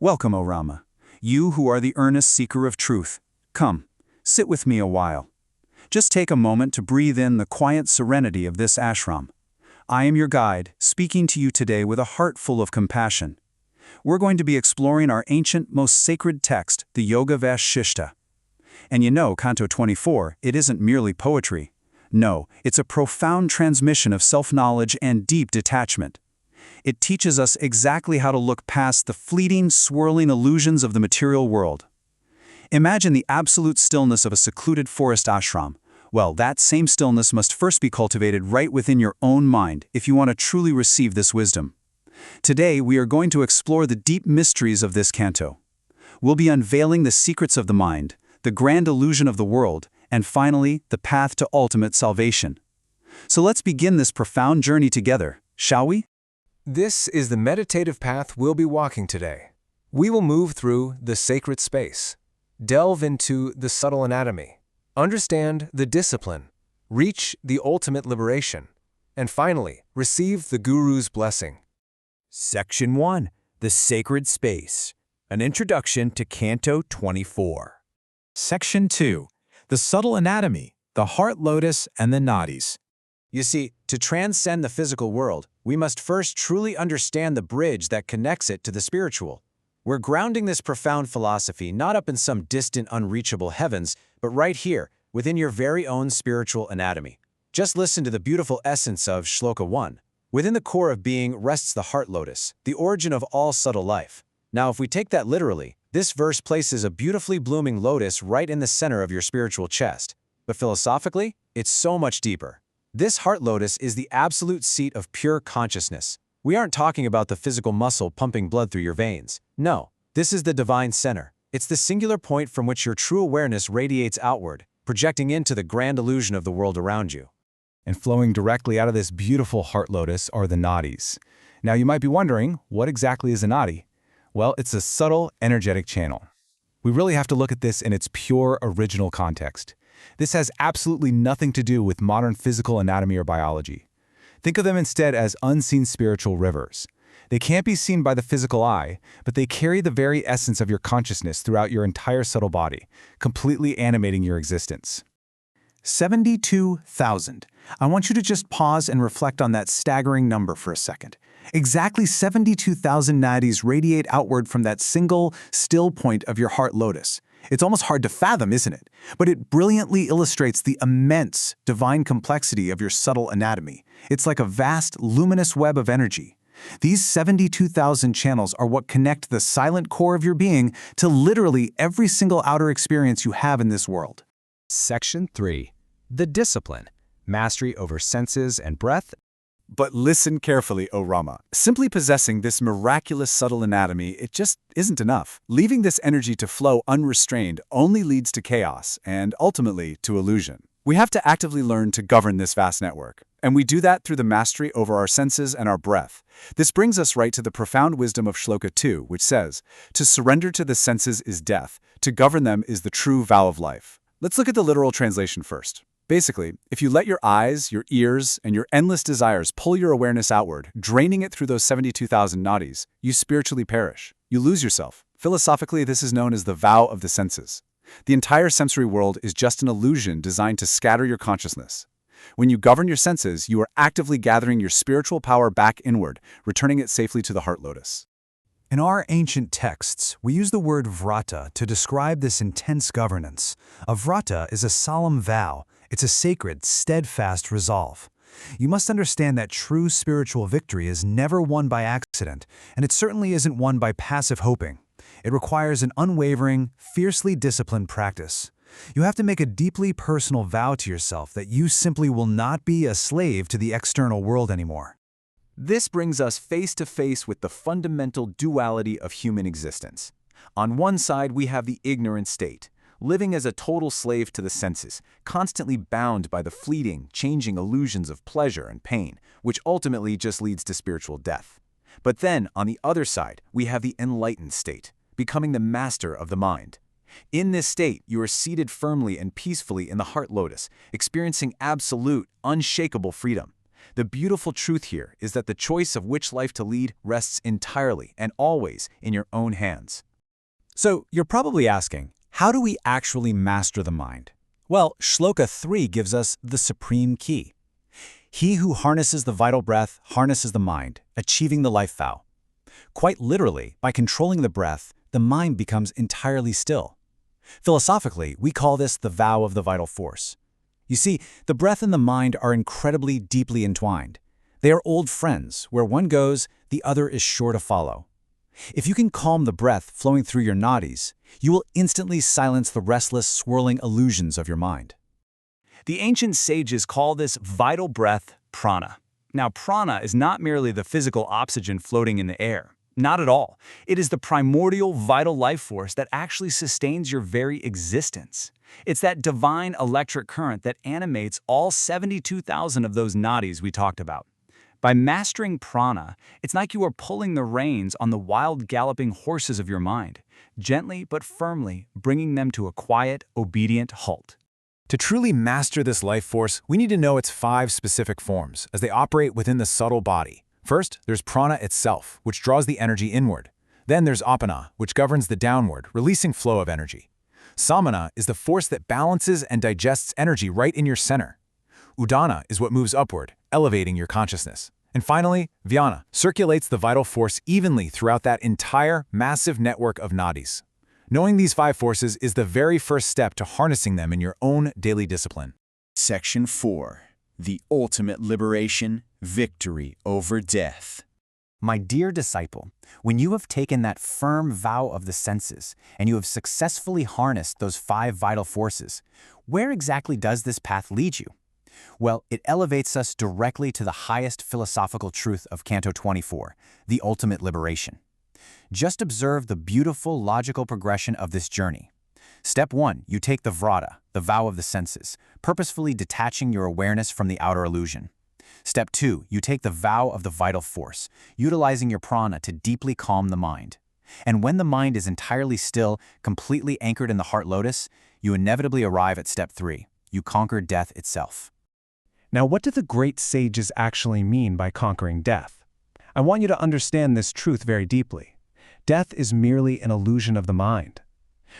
Welcome, O Rama, you who are the earnest seeker of truth. Come, sit with me a while. Just take a moment to breathe in the quiet serenity of this ashram. I am your guide, speaking to you today with a heart full of compassion. We're going to be exploring our ancient, most sacred text, the Yoga Vasistha. And you know, Canto 24, it isn't merely poetry. No, it's a profound transmission of self-knowledge and deep detachment. It teaches us exactly how to look past the fleeting, swirling illusions of the material world. Imagine the absolute stillness of a secluded forest ashram. Well, that same stillness must first be cultivated right within your own mind if you want to truly receive this wisdom. Today, we are going to explore the deep mysteries of this canto. We'll be unveiling the secrets of the mind, the grand illusion of the world, and finally, the path to ultimate salvation. So let's begin this profound journey together, shall we? This is the meditative path we'll be walking today. We will move through the sacred space, delve into the subtle anatomy, understand the discipline, reach the ultimate liberation, and finally, receive the Guru's blessing. Section 1. The Sacred Space. An Introduction to Canto 24. Section 2. The Subtle Anatomy, the Heart Lotus and the Nadis. You see, to transcend the physical world, we must first truly understand the bridge that connects it to the spiritual. We're grounding this profound philosophy not up in some distant, unreachable heavens, but right here, within your very own spiritual anatomy. Just listen to the beautiful essence of Shloka 1. Within the core of being rests the heart lotus, the origin of all subtle life. Now, if we take that literally, this verse places a beautifully blooming lotus right in the center of your spiritual chest. But philosophically, it's so much deeper. This heart lotus is the absolute seat of pure consciousness. We aren't talking about the physical muscle pumping blood through your veins. No, this is the divine center. It's the singular point from which your true awareness radiates outward, projecting into the grand illusion of the world around you. And flowing directly out of this beautiful heart lotus are the nadis. Now you might be wondering, what exactly is a nadi? Well, it's a subtle, energetic channel. We really have to look at this in its pure, original context. This has absolutely nothing to do with modern physical anatomy or biology. Think of them instead as unseen spiritual rivers. They can't be seen by the physical eye, but they carry the very essence of your consciousness throughout your entire subtle body, completely animating your existence. 72,000. I want you to just pause and reflect on that staggering number for a second. Exactly 72,000 nadis radiate outward from that single, still point of your heart lotus. It's almost hard to fathom, isn't it? But it brilliantly illustrates the immense, divine complexity of your subtle anatomy. It's like a vast, luminous web of energy. These 72,000 channels are what connect the silent core of your being to literally every single outer experience you have in this world. Section 3. The discipline, mastery over senses and breath. But listen carefully, O Rama. Simply possessing this miraculous subtle anatomy, it just isn't enough. Leaving this energy to flow unrestrained only leads to chaos and, ultimately, to illusion. We have to actively learn to govern this vast network. And we do that through the mastery over our senses and our breath. This brings us right to the profound wisdom of Shloka 2, which says, "To surrender to the senses is death. To govern them is the true vow of life." Let's look at the literal translation first. Basically, if you let your eyes, your ears, and your endless desires pull your awareness outward, draining it through those 72,000 nadis, you spiritually perish. You lose yourself. Philosophically, this is known as the vow of the senses. The entire sensory world is just an illusion designed to scatter your consciousness. When you govern your senses, you are actively gathering your spiritual power back inward, returning it safely to the heart lotus. In our ancient texts, we use the word vrata to describe this intense governance. A vrata is a solemn vow. It's a sacred, steadfast resolve. You must understand that true spiritual victory is never won by accident, and it certainly isn't won by passive hoping. It requires an unwavering, fiercely disciplined practice. You have to make a deeply personal vow to yourself that you simply will not be a slave to the external world anymore. This brings us face to face with the fundamental duality of human existence. On one side, we have the ignorant state, living as a total slave to the senses, constantly bound by the fleeting, changing illusions of pleasure and pain, which ultimately just leads to spiritual death. But then, on the other side, we have the enlightened state, becoming the master of the mind. In this state, you are seated firmly and peacefully in the heart lotus, experiencing absolute, unshakable freedom. The beautiful truth here is that the choice of which life to lead rests entirely and always in your own hands. So, you're probably asking, how do we actually master the mind? Well, Shloka 3 gives us the supreme key. He who harnesses the vital breath harnesses the mind, achieving the life vow. Quite literally, by controlling the breath, the mind becomes entirely still. Philosophically, we call this the vow of the vital force. You see, the breath and the mind are incredibly deeply entwined. They are old friends. Where one goes, the other is sure to follow. If you can calm the breath flowing through your nadis, you will instantly silence the restless, swirling illusions of your mind. The ancient sages call this vital breath prana. Now, prana is not merely the physical oxygen floating in the air. Not at all. It is the primordial vital life force that actually sustains your very existence. It's that divine electric current that animates all 72,000 of those nadis we talked about. By mastering prana, it's like you are pulling the reins on the wild galloping horses of your mind, gently but firmly bringing them to a quiet, obedient halt. To truly master this life force, we need to know its 5 specific forms as they operate within the subtle body. First, there's prana itself, which draws the energy inward. Then there's apana, which governs the downward, releasing flow of energy. Samana is the force that balances and digests energy right in your center. Udana is what moves upward, elevating your consciousness. And finally, Vyana circulates the vital force evenly throughout that entire massive network of nadis. Knowing these 5 forces is the very first step to harnessing them in your own daily discipline. Section 4. The Ultimate Liberation, Victory over Death. My dear disciple, when you have taken that firm vow of the senses and you have successfully harnessed those 5 vital forces, where exactly does this path lead you? Well, it elevates us directly to the highest philosophical truth of Canto 24, the ultimate liberation. Just observe the beautiful logical progression of this journey. Step 1, you take the vrata, the vow of the senses, purposefully detaching your awareness from the outer illusion. Step 2, you take the vow of the vital force, utilizing your prana to deeply calm the mind. And when the mind is entirely still, completely anchored in the heart lotus, you inevitably arrive at step 3. You conquer death itself. Now, what do the great sages actually mean by conquering death? I want you to understand this truth very deeply. Death is merely an illusion of the mind.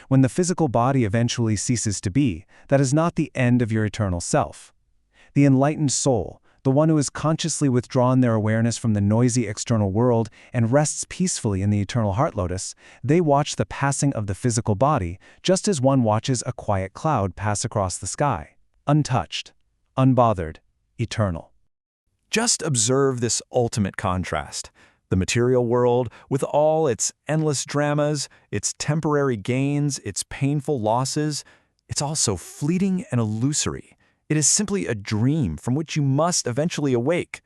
When the physical body eventually ceases to be, that is not the end of your eternal self. The enlightened soul, the one who has consciously withdrawn their awareness from the noisy external world and rests peacefully in the eternal heart lotus, they watch the passing of the physical body just as one watches a quiet cloud pass across the sky, untouched, unbothered, eternal. Just observe this ultimate contrast. The material world, with all its endless dramas, its temporary gains, its painful losses, it's all so fleeting and illusory. It is simply a dream from which you must eventually awake.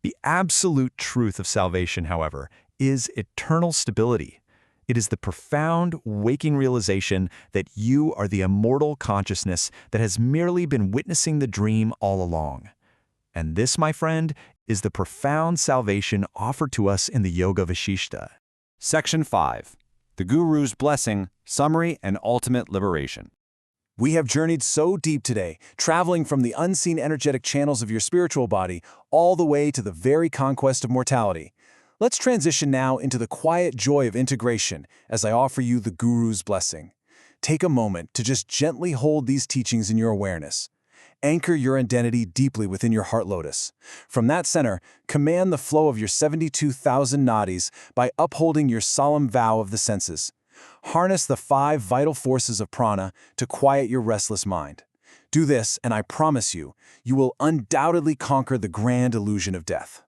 The absolute truth of salvation, however, is eternal stability. It is the profound, waking realization that you are the immortal consciousness that has merely been witnessing the dream all along. And this, my friend, is the profound salvation offered to us in the Yoga Vasistha. Section 5. The Guru's Blessing, Summary and Ultimate Liberation. We have journeyed so deep today, traveling from the unseen energetic channels of your spiritual body all the way to the very conquest of mortality. Let's transition now into the quiet joy of integration as I offer you the Guru's blessing. Take a moment to just gently hold these teachings in your awareness. Anchor your identity deeply within your heart lotus. From that center, command the flow of your 72,000 nadis by upholding your solemn vow of the senses. Harness the 5 vital forces of prana to quiet your restless mind. Do this, and I promise you, you will undoubtedly conquer the grand illusion of death.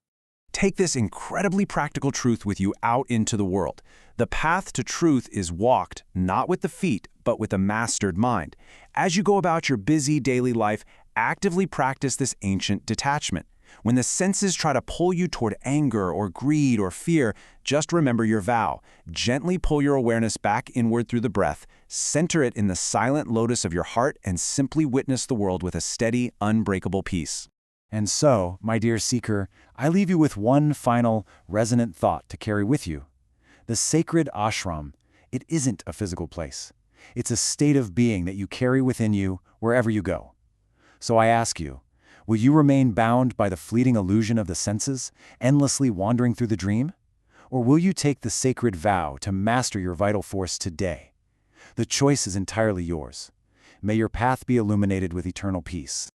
Take this incredibly practical truth with you out into the world. The path to truth is walked not with the feet, but with a mastered mind. As you go about your busy daily life, actively practice this ancient detachment. When the senses try to pull you toward anger or greed or fear, just remember your vow. Gently pull your awareness back inward through the breath, center it in the silent lotus of your heart, and simply witness the world with a steady, unbreakable peace. And so, my dear seeker, I leave you with one final, resonant thought to carry with you. The sacred ashram, it isn't a physical place. It's a state of being that you carry within you wherever you go. So I ask you, Will you remain bound by the fleeting illusion of the senses, endlessly wandering through the dream? Or will you take the sacred vow to master your vital force today? The choice is entirely yours. May your path be illuminated with eternal peace.